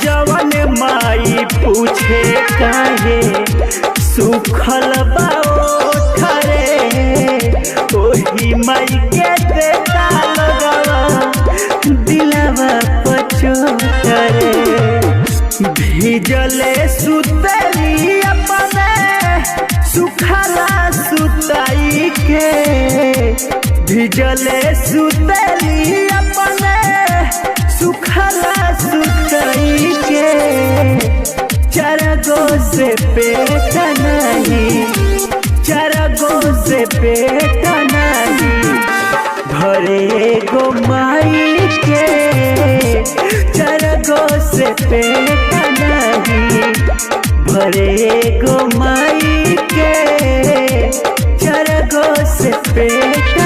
जवन माई पूछे काहे सुखल बा ओठरे, ओही माई के देता लगवा दिलवा पचोटरे। भीजले सुतली अपने सुखला सुताई के, भीजले सुतली अपने सुखला सुताई के। चरगो से पेट नहीं, चरगो से पेट नहीं भरे गो माई के, चरगो से पेट नहीं भरे गो माई के, चरगो से पेट